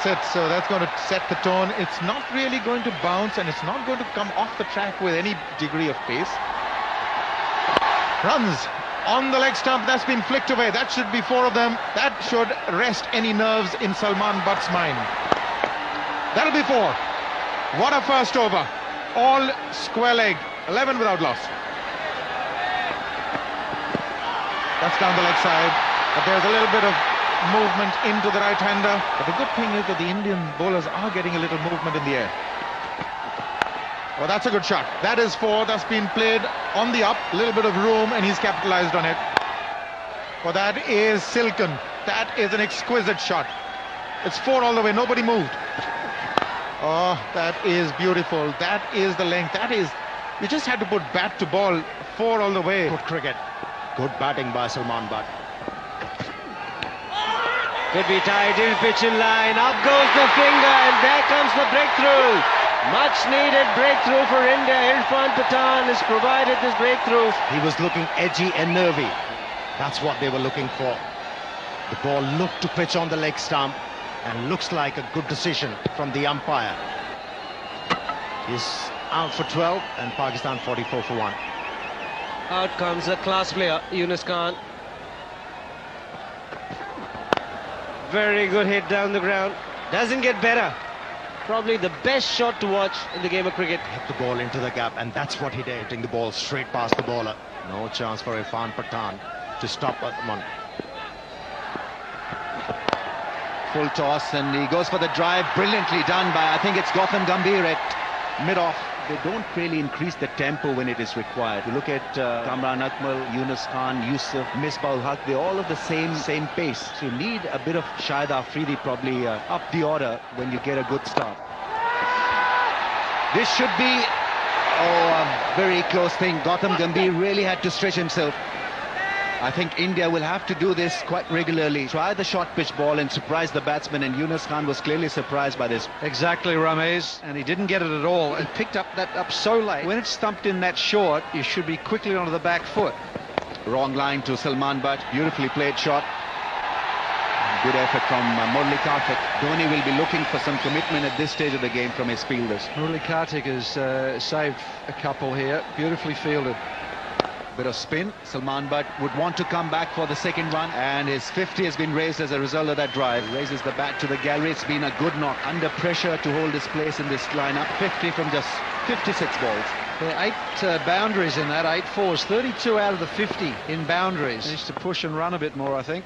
That's it. So that's going to set the tone. It's not really going to bounce, and it's not going to come off the track with any degree of pace. Runs on the leg stump. That's been flicked away. That should be 4 of them. That should rest any nerves in Salman Butt's mind. That'll be 4. What a first over. All square leg. 11 without loss. That's down the leg side. But there's a little bit of movement into the right-hander. But the good thing is that the Indian bowlers are getting a little movement in the air. Well, that's a good shot. That is 4. That's been played on the up. A little bit of room, and he's capitalized on it. Well, that is silken. That is an exquisite shot. It's 4 all the way. Nobody moved. Oh, that is beautiful. That is the length. That is... You just had to put bat to ball. 4 all the way. Good cricket. Good batting by Salman Butt. Could be tight, he'll pitch in line, up goes the finger, and there comes the breakthrough. Much needed breakthrough for India. Irfan Pathan has provided this breakthrough. He was looking edgy and nervy. That's what they were looking for. The ball looked to pitch on the leg stump, and looks like a good decision from the umpire. He's out for 12, and Pakistan 44 for 1. Out comes a class player, Yunus Khan. Very good hit down the ground. Doesn't get better. Probably the best shot to watch in the game of cricket. Hit the ball into the gap, and that's what he did. Hitting the ball straight past the bowler. No chance for Irfan Pathan to stop Atman. Full toss, and he goes for the drive. Brilliantly done by, I think it's Gautam Gambhir at mid-off. They don't really increase the tempo when it is required. You look at Kamran Akmal, Yunus Khan, Yusuf, Misbah-ul-Haq, they're all of the same pace. So you need a bit of Shahid Afridi probably up the order when you get a good start. This should be a very close thing. Gautam Gambhir really had to stretch himself. I think India will have to do this quite regularly. Try the short pitch ball and surprise the batsman, and Yunus Khan was clearly surprised by this. Exactly, Ramesh, and he didn't get it at all. He picked up so late. When it's stumped in that short, you should be quickly onto the back foot. Wrong line to Salman Butt. Beautifully played shot. Good effort from Murali Karthik. Dhoni will be looking for some commitment at this stage of the game from his fielders. Murali Karthik has saved a couple here. Beautifully fielded. Bit of spin. Salman Butt would want to come back for the second one, and his 50 has been raised as a result of that drive. Raises the bat to the gallery. It's been a good knock. Under pressure to hold his place in this lineup. 50 from just 56 balls. There are 8 boundaries in that, 8 fours. 32 out of the 50 in boundaries. Needs to push and run a bit more, I think.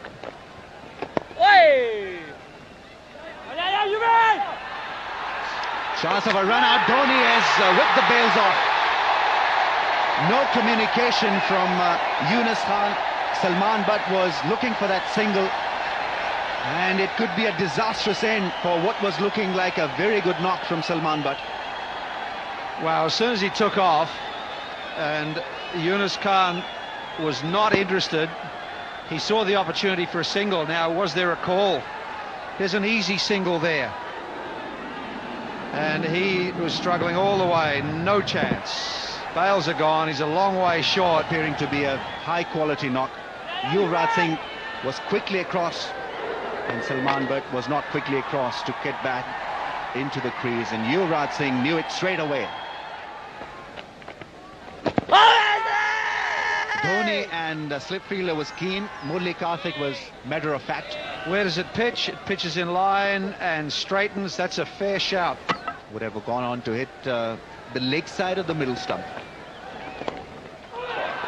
Chance of a run out. Dhoni has whipped the bails off. No communication from Yunus Khan. Salman Butt was looking for that single, and it could be a disastrous end for what was looking like a very good knock from Salman Butt. Wow, as soon as he took off, and Yunus Khan was not interested, he saw the opportunity for a single. Now, was there a call? There's an easy single there. And he was struggling all the way, no chance. Bails are gone, he's a long way short. Appearing to be a high-quality knock. Yuvraj Singh was quickly across, and Salman Butt was not quickly across to get back into the crease, and Yuvraj Singh knew it straight away. Dhoni and slip fielder was keen. Murali Karthik was matter of fact. Where does it pitch? It pitches in line and straightens. That's a fair shout. Would have gone on to hit the leg side of the middle stump.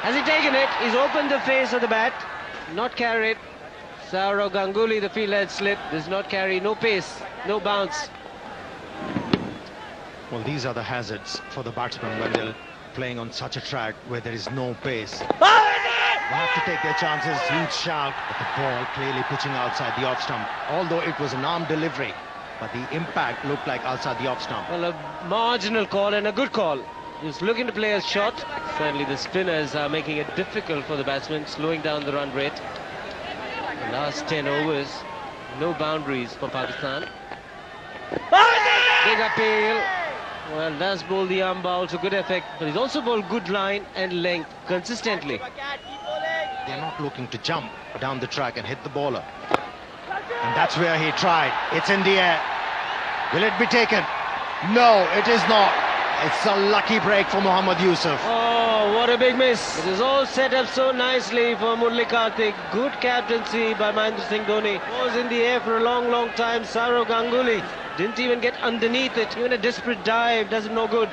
Has he taken it? He's opened the face of the bat. Not carried. Sourav Ganguly, the fielder, had slipped. Does not carry. No pace. No bounce. Well, these are the hazards for the batsmen when they're playing on such a track where there is no pace. They have to take their chances. Huge shout, but the ball clearly pitching outside the off stump. Although it was an arm delivery, but the impact looked like outside the off stump. Well, a marginal call and a good call. He's looking to play a shot. Certainly the spinners are making it difficult for the batsmen, slowing down the run rate. The last 10 overs, no boundaries for Pakistan. Big appeal. Well, does bowl the arm ball to good effect, but he's also bowled good line and length consistently. They're not looking to jump down the track and hit the bowler. And that's where he tried. It's in the air. Will it be taken? No, it is not. It's a lucky break for Mohammad Yusuf. Oh, what a big miss. It is all set up so nicely for Murali Kartik. Good captaincy by Mahendra Singh Dhoni. Was in the air for a long time. Saurav Ganguly didn't even get underneath it. Even a desperate dive does him no good.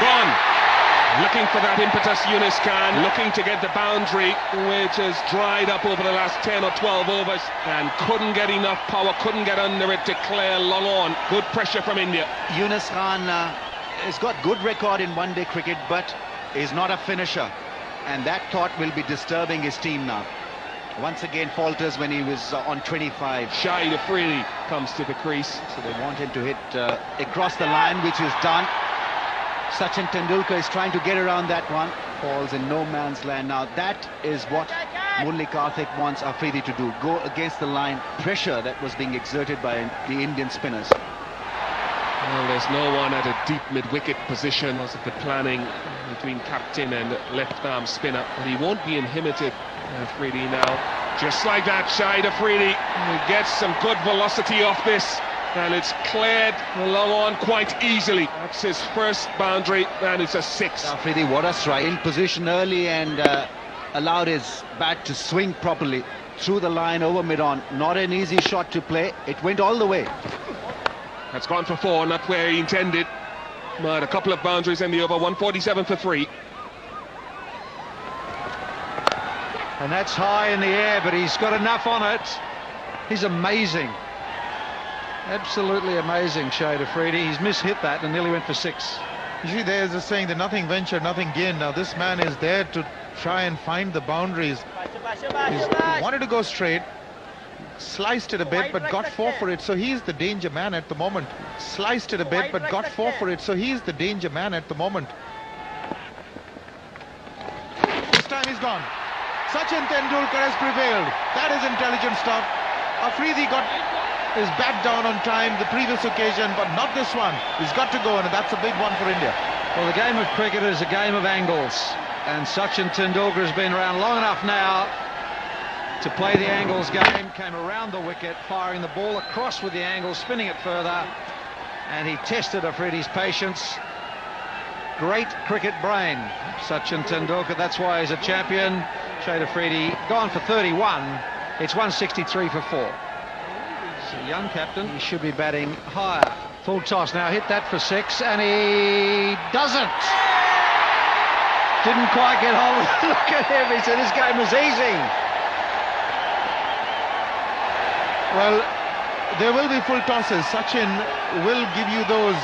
Gone. Looking for that impetus, Yunus Khan, looking to get the boundary, which has dried up over the last 10 or 12 overs, and couldn't get enough power, couldn't get under it to clear long on. Good pressure from India. Yunus Khan has got good record in one-day cricket, but is not a finisher, and that thought will be disturbing his team now. Once again falters when he was on 25. Shahid Afridi comes to the crease. So they want him to hit across the line, which is done. Sachin Tendulkar is trying to get around that one. Falls in no man's land. Now that is what Murali Kartik wants Afridi to do. Go against the line. Pressure that was being exerted by the Indian spinners. Well, there's no one at a deep mid-wicket position because of the planning between captain and left-arm spinner. But he won't be inhibited, Afridi now. Just like that, Shahid Afridi gets some good velocity off this. And it's cleared along on quite easily. That's his first boundary, and it's a 6. Afridi, what a strike. In position early and allowed his bat to swing properly through the line over mid-on. Not an easy shot to play. It went all the way. That's gone for 4, not where he intended. But a couple of boundaries in the over, 147 for 3. And that's high in the air, but he's got enough on it. He's amazing. Absolutely amazing, Shahid Afridi. He's mishit that and nearly went for 6. You see, there's a saying that nothing ventured, nothing gained. Now this man is there to try and find the boundaries. He wanted to go straight, sliced it a bit, but got 4 for it. So he's the danger man at the moment. Sliced it a bit, but got 4 for it. So he's the danger man at the moment. This time he's gone. Sachin Tendulkar has prevailed. That is intelligent stuff. Afridi got his bat down on time the previous occasion, but not this one. He's got to go, and that's a big one for India. Well, the game of cricket is a game of angles, and Sachin Tendulkar has been around long enough now to play the angles game. Came around the wicket, firing the ball across with the angle, spinning it further, and he tested Afridi's patience. Great cricket brain, Sachin Tendulkar. That's why he's a champion. Shahid Afridi gone for 31. It's 163 for 4. A young captain, he should be batting higher. Full toss now, hit that for 6, and he doesn't. Didn't quite get hold of it. Look at him, he said this game was easy. Well, there will be full tosses. Sachin will give you those.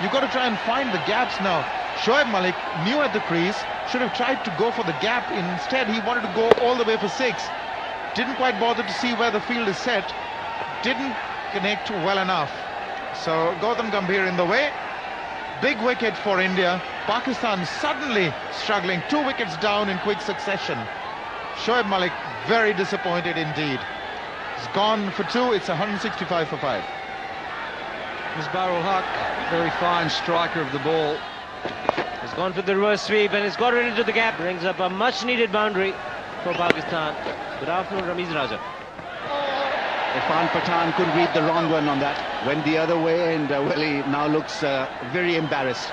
You've got to try and find the gaps now. Shoaib Malik, new at the crease, should have tried to go for the gap. Instead, he wanted to go all the way for 6. Didn't quite bother to see where the field is set. Didn't connect well enough. So Gautam Gambhir in the way. Big wicket for India. Pakistan suddenly struggling. 2 wickets down in quick succession. Shoaib Malik very disappointed indeed. He's gone for 2. It's 165 for 5. Misbah-ul Haq, very fine striker of the ball. He's gone for the reverse sweep and he's got it into the gap. Brings up a much needed boundary for Pakistan. Good afternoon, Ramiz Raja. Irfan Pathan couldn't read the wrong one on that. Went the other way, and well, he now looks very embarrassed.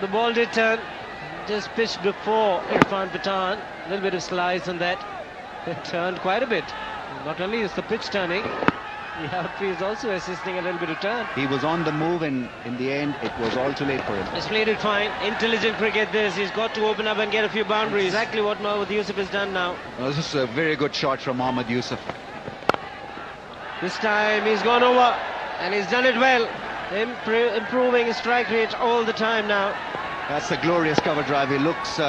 The ball did turn. Just pitched before Irfan Pathan. A little bit of slice on that. It turned quite a bit. Not only is the pitch turning, the outfield is also assisting a little bit of turn. He was on the move, and in the end, it was all too late for him. He's played it fine. Intelligent cricket this. He's got to open up and get a few boundaries. Exactly what Mohammad Yusuf has done now. Well, this is a very good shot from Mohammad Yusuf. This time he's gone over and he's done it well. Improving his strike rate all the time now. That's a glorious cover drive. He looks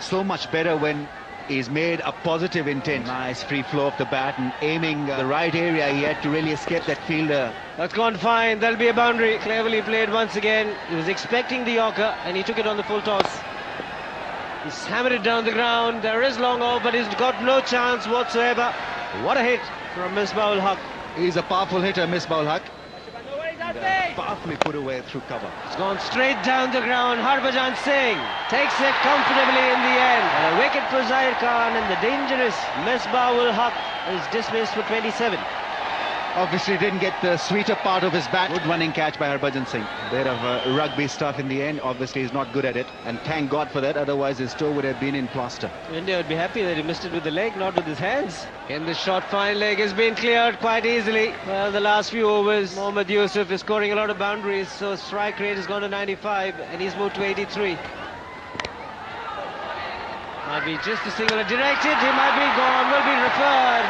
so much better when he's made a positive intent. Nice free flow of the bat and aiming the right area. He had to really escape that fielder. That's gone fine. There'll be a boundary. Cleverly played once again. He was expecting the Yorker and he took it on the full toss. He's hammered it down the ground. There is long off, but he's got no chance whatsoever. What a hit from Misbah-ul Haq. He's a powerful hitter, Misbah-ul Haq. Powerfully put away through cover. It's gone straight down the ground. Harbhajan Singh takes it comfortably in the end. And a wicket for Zair Khan, and the dangerous Misbah-ul Haq is dismissed for 27. Obviously didn't get the sweeter part of his bat. Good running catch by Harbhajan Singh. Bit of rugby stuff in the end. Obviously he's not good at it, and thank God for that, otherwise his toe would have been in plaster. India would be happy that he missed it with the leg, not with his hands. And the short fine leg has been cleared quite easily. Well, the last few overs, Mohammad Yusuf is scoring a lot of boundaries, so strike rate has gone to 95 and he's moved to 83. Might be just a single directed, he might be gone, will be referred,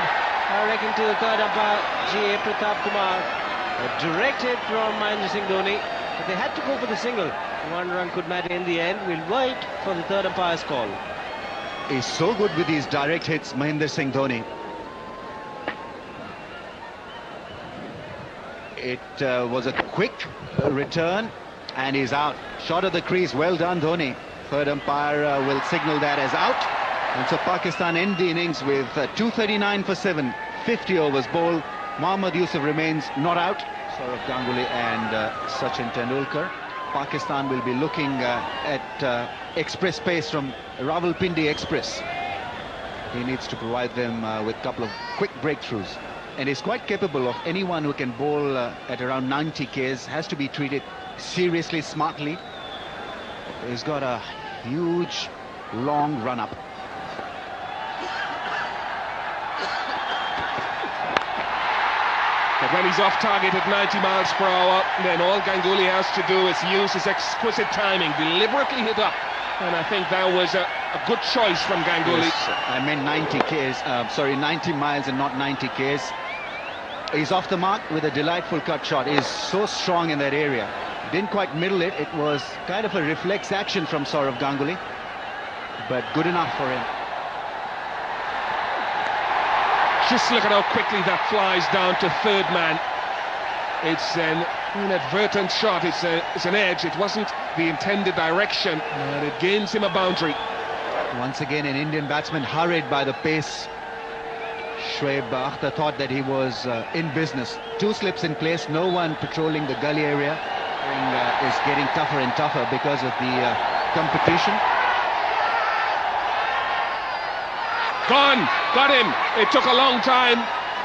I reckon, to the third umpire, G.A. Pratap Kumar. Directed from Mahendra Singh Dhoni, but they had to go for the single. 1 run could matter in the end. We'll wait for the third umpire's call. He's so good with these direct hits, Mahendra Singh Dhoni. It was a quick return, and he's out. Shot of the crease, well done Dhoni. Third umpire will signal that as out. And so Pakistan end the innings with 239 for 7, 50 overs bowled. Mohammad Yusuf remains not out. Sourav Ganguly and Sachin Tendulkar. Pakistan will be looking at express pace from Rawalpindi Express. He needs to provide them with a couple of quick breakthroughs. And he's quite capable of anyone who can bowl at around 90 Ks. Has to be treated seriously, smartly. He's got a huge, long run-up. But when he's off target at 90 miles per hour, then all Ganguly has to do is use his exquisite timing, deliberately hit up. And I think that was a good choice from Ganguly. Yes, I meant 90 Ks, sorry, 90 miles and not 90 Ks. He's off the mark with a delightful cut shot. He's so strong in that area. Didn't quite middle it. It was kind of a reflex action from Sourav Ganguly, but good enough for him. Just look at how quickly that flies down to third man. It's an inadvertent shot. It's an edge. It wasn't the intended direction, and it gains him a boundary. Once again, an Indian batsman hurried by the pace. Shoaib Akhtar thought that he was in business. 2 slips in place, no one patrolling the gully area. Is getting tougher and tougher because of the competition. Gone, got him. It took a long time.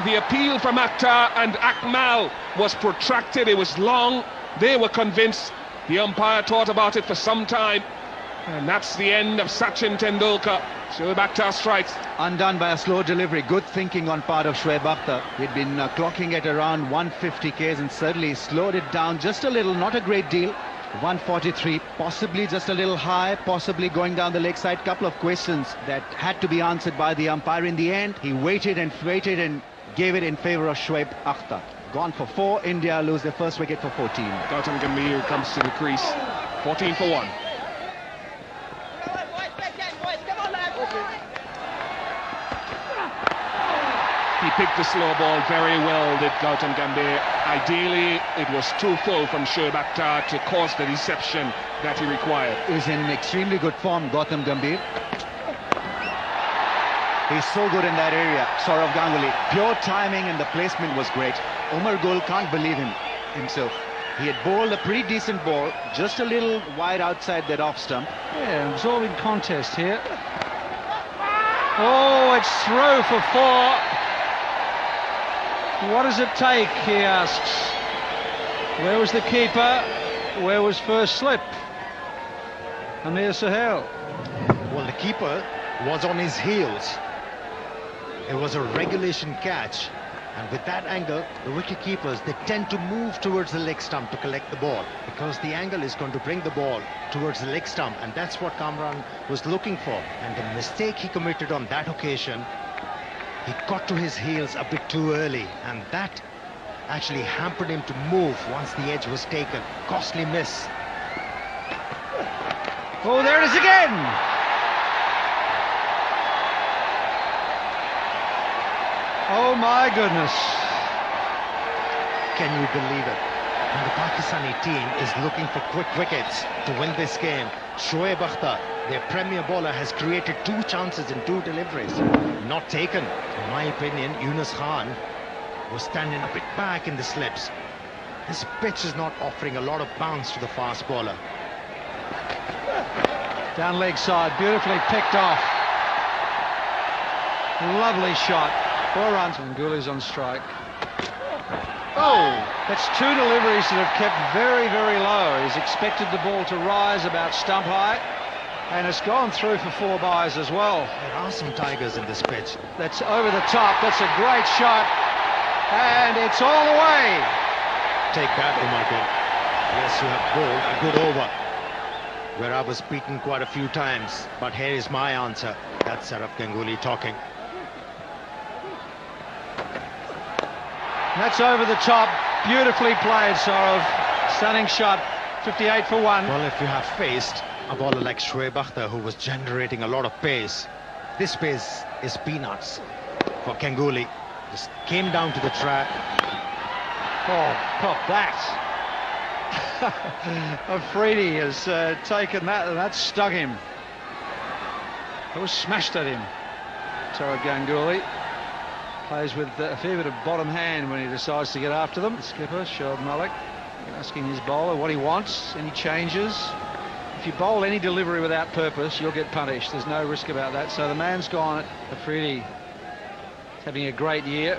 The appeal from Akhtar and Akmal was protracted. It was long. They were convinced. The umpire thought about it for some time. And that's the end of Sachin Tendulkar. Shoaib Akhtar strikes. Undone by a slow delivery. Good thinking on part of Shoaib Akhtar. He'd been clocking at around 150 Ks and suddenly slowed it down just a little, not a great deal. 143, possibly just a little high, possibly going down the leg side. Couple of questions that had to be answered by the umpire. In the end, he waited and gave it in favour of Shoaib Akhtar. Gone for 4, India lose their first wicket for 14. Gautam Gambhir comes to the crease, 14 for 1. He picked the slow ball very well, did Gautam Gambhir. Ideally, it was too full from Shoaib Akhtar to cause the deception that he required. He's in extremely good form, Gautam Gambhir. He's so good in that area, Sourav Ganguly. Pure timing and the placement was great. Umar Gul can't believe himself. He had bowled a pretty decent ball, just a little wide outside that off stump. Yeah, absorbing contest here. Oh, it's through for 4. What does it take, he asks. Where was the keeper? Where was first slip? Amir Sahel. Well, the keeper was on his heels. It was a regulation catch. And with that angle, the wicket keepers, they tend to move towards the leg stump to collect the ball, because the angle is going to bring the ball towards the leg stump, and that's what Kamran was looking for. And the mistake he committed on that occasion, he got to his heels a bit too early, and that actually hampered him to move once the edge was taken. Costly miss. Oh, there it is again! Oh my goodness. Can you believe it? And the Pakistani team is looking for quick wickets to win this game. Shoaib Akhtar, their premier bowler, has created 2 chances in 2 deliveries. Not taken. In my opinion, Yunus Khan was standing a bit back in the slips. This pitch is not offering a lot of bounce to the fast bowler. Down leg side, beautifully picked off. Lovely shot. 4 runs. Ganguly's on strike. Oh, that's 2 deliveries that have kept very, very low. He's expected the ball to rise about stump height, and it's gone through for 4 byes as well. There are some tigers in this pitch. That's over the top. That's a great shot, and it's all the way. Take that, Umargul. Yes, you have bowled a good over, where I was beaten quite a few times. But here is my answer. That's Sourav Ganguly talking. That's over the top. Beautifully played, Sourav. Stunning shot. 58 for 1. Well, if you have faced a bowler like Shoaib Akhtar, who was generating a lot of pace, this pace is peanuts for Ganguly. Just came down to the track. Oh, cop that. Afridi has taken that, and that stung him. It was smashed at him. Sourav Ganguly plays with a fair bit of bottom hand when he decides to get after them. The skipper, Shoaib Malik, asking his bowler what he wants, any changes. If you bowl any delivery without purpose, you'll get punished. There's no risk about that. So the man's gone. Afridi having a great year.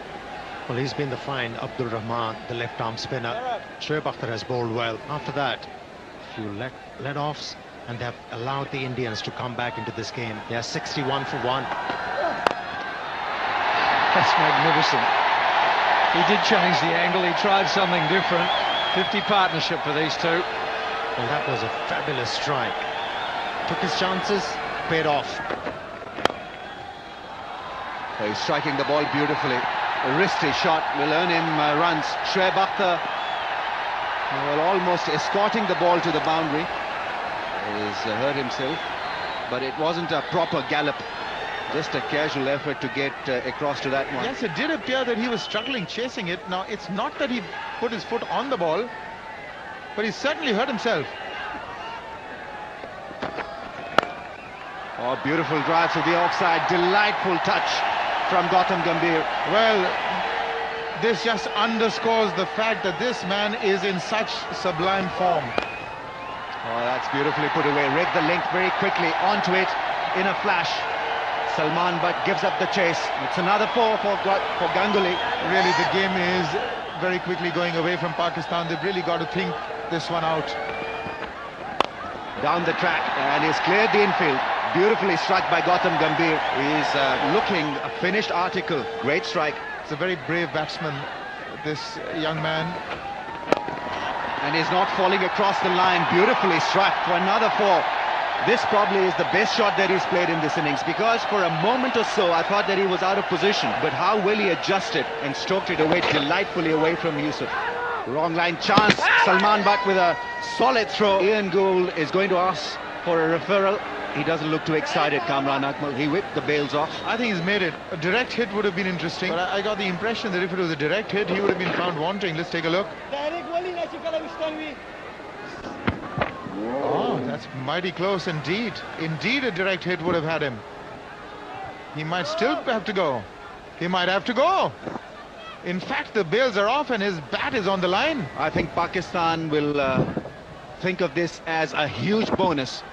Well, he's been the fine Abdul Rahman, the left-arm spinner. Shoaib Akhtar has bowled well. After that, a few let-offs, and they've allowed the Indians to come back into this game. They are 61 for 1. That's magnificent. He did change the angle. He tried something different. 50 partnership for these two. Well, that was a fabulous strike. Took his chances, paid off. He's striking the ball beautifully. A risky shot will earn him runs. Shoaib Akhtar, well, almost escorting the ball to the boundary. He's hurt himself, but it wasn't a proper gallop. Just a casual effort to get across to that one. Yes, it did appear that he was struggling chasing it. Now, it's not that he put his foot on the ball, but he certainly hurt himself. Oh, beautiful drive to the offside. Delightful touch from Gautam Gambhir. Well, this just underscores the fact that this man is in such sublime form. Oh, that's beautifully put away. Read the link very quickly onto it in a flash. Salman Butt gives up the chase. It's another 4 for Ganguly. Really, the game is very quickly going away from Pakistan. They've really got to think this one out. Down the track, and he's cleared the infield. Beautifully struck by Gautam Gambhir. He's looking a finished article. Great strike. It's a very brave batsman, this young man. And he's not falling across the line. Beautifully struck for another 4. This probably is the best shot that he's played in this innings, because for a moment or so I thought that he was out of position, but how well he adjusted and stroked it away delightfully away from Yusuf. Wrong line chance. Salman Butt with a solid throw. Ian Gould is going to ask for a referral. He doesn't look too excited, Kamran Akmal. He whipped the bails off. I think he's made it. A direct hit would have been interesting, but I got the impression that if it was a direct hit, he would have been found wanting. Let's take a look. Oh, that's mighty close indeed. Indeed, a direct hit would have had him. He might still have to go. He might have to go. In fact, the bails are off and his bat is on the line. I think Pakistan will think of this as a huge bonus.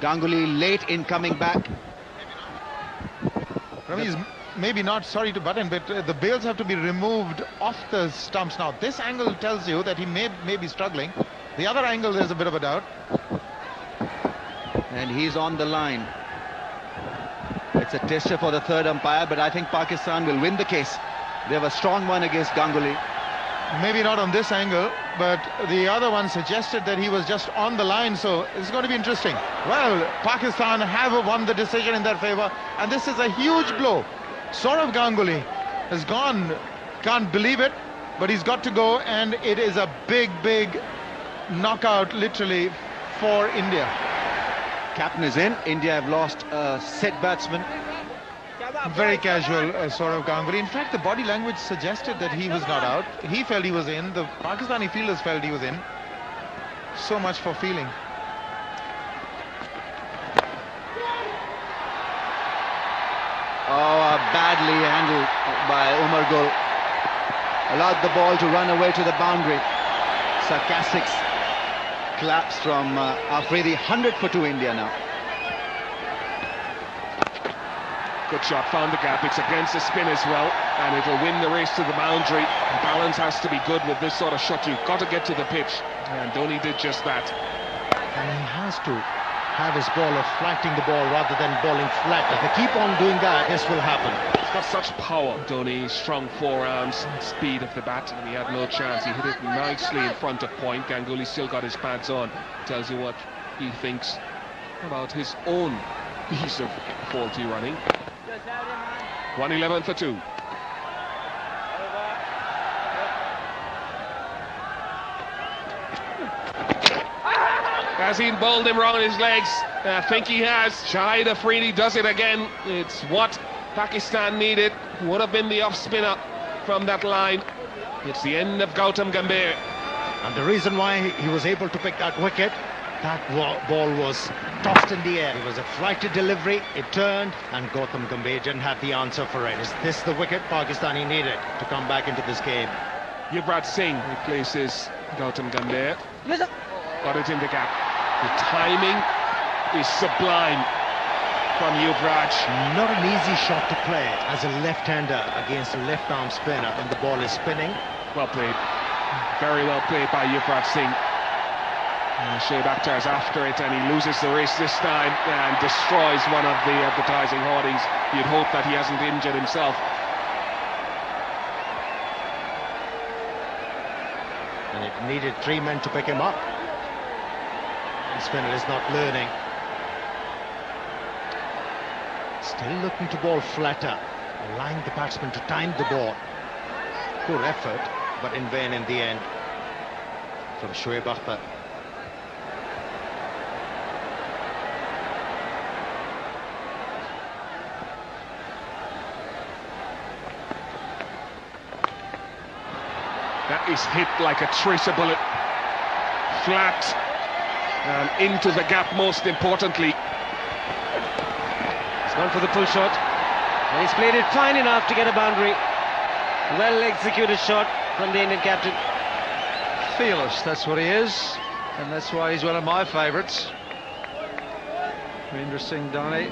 Ganguly late in coming back. He's maybe not, sorry to butt in, but the bails have to be removed off the stumps now. This angle tells you that he may be struggling. The other angle, there's a bit of a doubt. And he's on the line. It's a tester for the third umpire, but I think Pakistan will win the case. They have a strong one against Ganguly. Maybe not on this angle, but the other one suggested that he was just on the line, so it's going to be interesting. Well, Pakistan have won the decision in their favor, and this is a huge blow. Sourav Ganguly has gone, can't believe it, but he's got to go, and it is a big, big knockout, literally, for India. Captain is in. India have lost a set batsman. Very casual, Sourav Ganguly. In fact, the body language suggested that he was not out. He felt he was in. The Pakistani fielders felt he was in. So much for feeling. Oh, badly handled by Umargul. Allowed the ball to run away to the boundary. Sarcastic claps from Afridi. 100 for 2 India now. Good shot, found the gap. It's against the spin as well, and it'll win the race to the boundary. Balance has to be good with this sort of shot. You've got to get to the pitch, and Dhoni did just that. And he has to have his bowler flatting the ball rather than bowling flat. If they keep on doing that, this will happen. He's got such power. Dhoni, strong forearms, speed of the bat, and he had no chance. He hit it nicely in front of point. Ganguly still got his pads on. Tells you what he thinks about his own piece of faulty running. 111 for 2. Has he bowled him wrong on his legs? I think he has. Shahid Afridi does it again. It's what Pakistan needed. Would have been the off-spinner from that line. It's the end of Gautam Gambhir. And the reason why he was able to pick that wicket, that ball was tossed in the air. It was a flighted delivery, it turned, and Gautam Gambhir didn't have the answer for it. Is this the wicket Pakistani needed to come back into this game? Yuvraj Singh replaces Gautam Gambhir. Got it in the gap. The timing is sublime from Yuvraj. Not an easy shot to play as a left-hander against a left-arm spinner when the ball is spinning. Well played. Very well played by Yuvraj Singh. Shoaib Akhtar is after it, and he loses the race this time and destroys one of the advertising hoardings. You'd hope that he hasn't injured himself. And it needed 3 men to pick him up. The spinner is not learning. Still looking to bowl flatter, allowing the batsman to time the ball. Poor effort, but in vain in the end from Shoaib Akhtar. That is hit like a tracer bullet. Flat and into the gap, most importantly. He's gone for the pull shot. And he's played it fine enough to get a boundary. Well executed shot from the Indian captain. Fearless, that's what he is, and that's why he's one of my favourites. Virendra Singh Dhoni.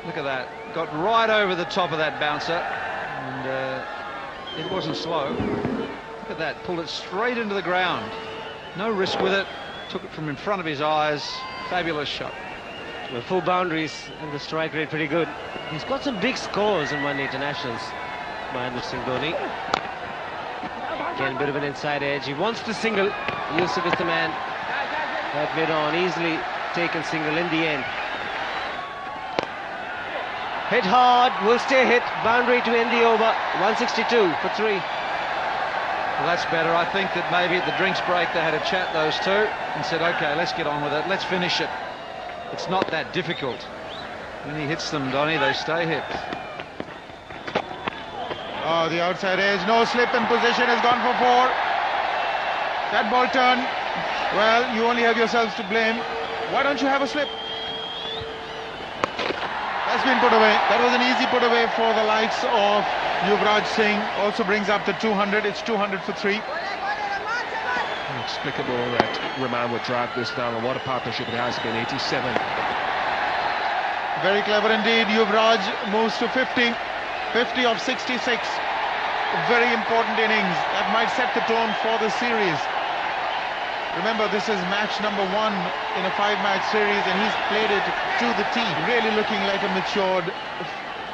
Look at that. Got right over the top of that bouncer, and it wasn't slow. Look at that, pulled it straight into the ground. No risk with it, took it from in front of his eyes. Fabulous shot. Well, 4 boundaries and the strike rate pretty good. He's got some big scores in one-day internationals, Virendra Singh Dhoni. Again, a bit of an inside edge. He wants the single. Yusuf is the man. That mid-on, easily taken single in the end. Hit hard, will stay hit. Boundary to end the over. 162 for 3. Well, that's better. I think that maybe at the drinks break they had a chat, those two, and said, OK, let's get on with it. Let's finish it. It's not that difficult. When he hits them, Dhoni, they stay hit. Oh, the outside edge, no slip, in position, has gone for 4. That ball turned. Well, you only have yourselves to blame. Why don't you have a slip? That's been put away. That was an easy put away for the likes of Yuvraj Singh. Also brings up the 200. It's 200 for 3. Inexplicable that Rahman would drag this down, and what a partnership it has been. 87. Very clever indeed. Yuvraj moves to 50. 50 of 66. A very important innings. That might set the tone for the series. Remember, this is match number 1 in a 5-match series, and he's played it to the tee. Really looking like a matured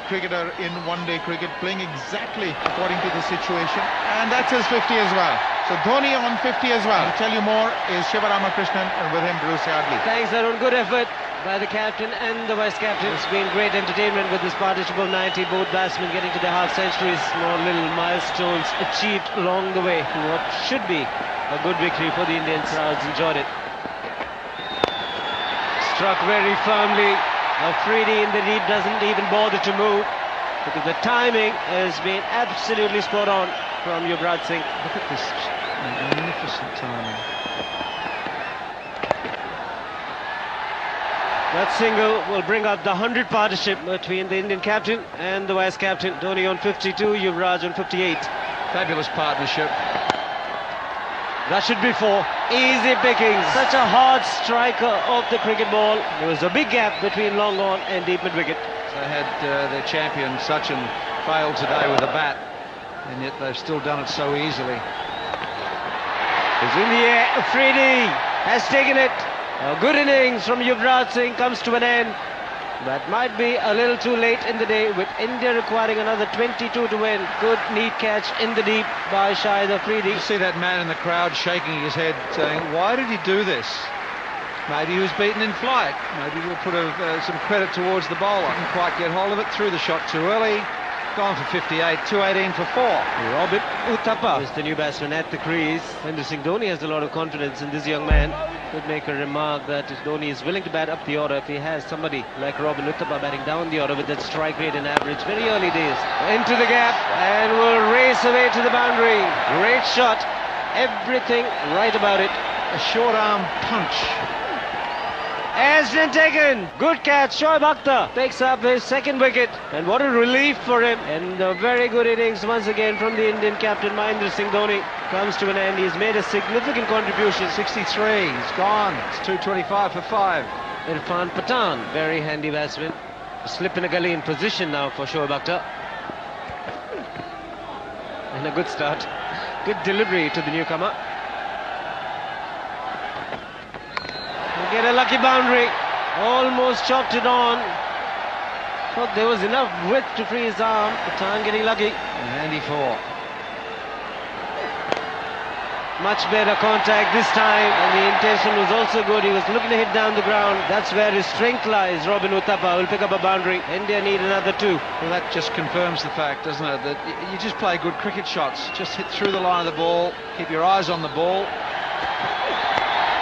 cricketer in one-day cricket, playing exactly according to the situation. And that's his 50 as well. So Dhoni on 50 as well. To tell you more is Shiva Ramakrishnan, and with him Bruce Yardley. Thanks, Arun. Good effort by the captain and the vice captain. It's been great entertainment with this partnership of 90. Both batsmen getting to their half centuries. Small little milestones achieved along the way to what should be a good victory for the Indian crowds. Enjoyed it. Struck very firmly. Afridi in the lead doesn't even bother to move because the timing has been absolutely spot on from Yuvraj Singh. Look at this magnificent timing. That single will bring up the 100 partnership between the Indian captain and the vice captain. Dhoni on 52, Yuvraj on 58. Fabulous partnership. That should be 4. Easy pickings. Such a hard striker of the cricket ball. There was a big gap between long on and deep mid wicket. They had their champion Sachin fail today with a bat, and yet they've still done it so easily. It's in the air. Afridi has taken it. A good innings from Yuvraj Singh comes to an end. That might be a little too late in the day, with India requiring another 22 to win. Good neat catch in the deep by Shahid Afridi. You see that man in the crowd shaking his head, saying, why did he do this? Maybe he was beaten in flight. Maybe we'll put some credit towards the bowler. Didn't quite get hold of it, threw the shot too early. Gone for 58, 218 for 4. Robin Uthappa is the new batsman at the crease. Mahendra Singh Dhoni has a lot of confidence in this young man. Could make a remark that if Dhoni is willing to bat up the order, if he has somebody like Robin Uthappa batting down the order with that strike rate and average, very early days. Into the gap and will race away to the boundary. Great shot. Everything right about it. A short arm punch. Has been taken. Good catch. Shoaib Akhtar picks up his second wicket. And what a relief for him. And a very good innings once again from the Indian captain Mahendra Singh Dhoni comes to an end. He's made a significant contribution. 63. He's gone. It's 225 for 5. Irfan Pathan, very handy batsman. A slip in a gully in position now for Shoaib Akhtar. And a good start. Good delivery to the newcomer. Get a lucky boundary. Almost chopped it on. Thought there was enough width to free his arm. Pathan getting lucky. A handy 4. Much better contact this time, and the intention was also good. He was looking to hit down the ground. That's where his strength lies. Robin Uthappa will pick up a boundary. India need another 2. Well, that just confirms the fact, doesn't it, that you just play good cricket shots. Just hit through the line of the ball. Keep your eyes on the ball.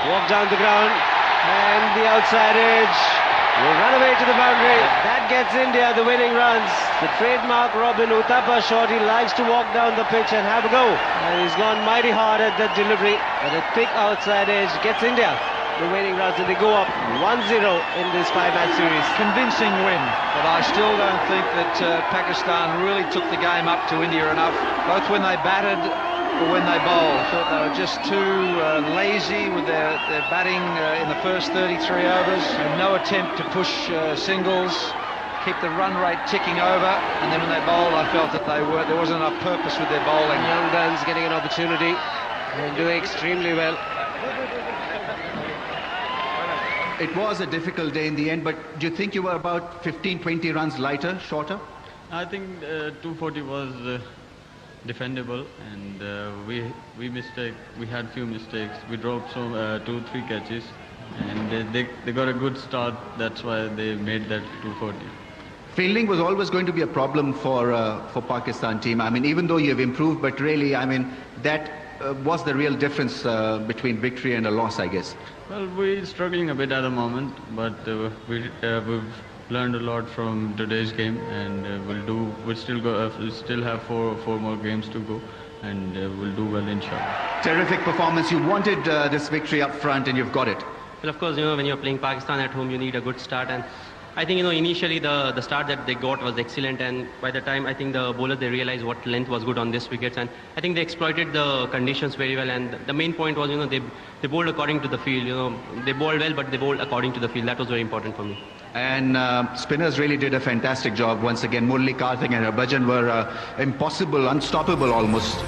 Walk down the ground, and the outside edge will run away to the boundary. That gets India the winning runs. The trademark Robin Uthappa shot. He likes to walk down the pitch and have a go. And he's gone mighty hard at that delivery. But a thick outside edge gets India the winning runs, and they go up 1-0 in this 5-match series. Convincing win, but I still don't think that Pakistan really took the game up to India enough, both when they batted or when they bowled. I thought they were just too lazy with their batting in the first 33 overs, and no attempt to push singles, keep the run rate ticking over, and then when they bowled I felt that there wasn't enough purpose with their bowling. Young guns getting an opportunity and doing extremely well. It was a difficult day in the end, but do you think you were about 15-20 runs lighter, shorter? I think 240 was defendable, and we had few mistakes. We dropped some 2-3 catches, and they got a good start. That's why they made that 240. Fielding was always going to be a problem for Pakistan team. I mean, even though you've improved, but really, I mean, that was the real difference between victory and a loss, I guess. Well, we're struggling a bit at the moment, but we've learned a lot from today's game, and we'll still have four more games to go, and we'll do well, inshallah. Terrific performance. You wanted this victory up front, and you've got it. Well, of course, when you're playing Pakistan at home, you need a good start, and I think, initially the start that they got was excellent, and by the time I think the bowlers, they realized what length was good on these wickets, and I think they exploited the conditions very well, and the main point was, they bowled according to the field. They bowled well, but they bowled according to the field. That was very important for me. And spinners really did a fantastic job once again. Murali, Karthik and Harbhajan were impossible, unstoppable almost.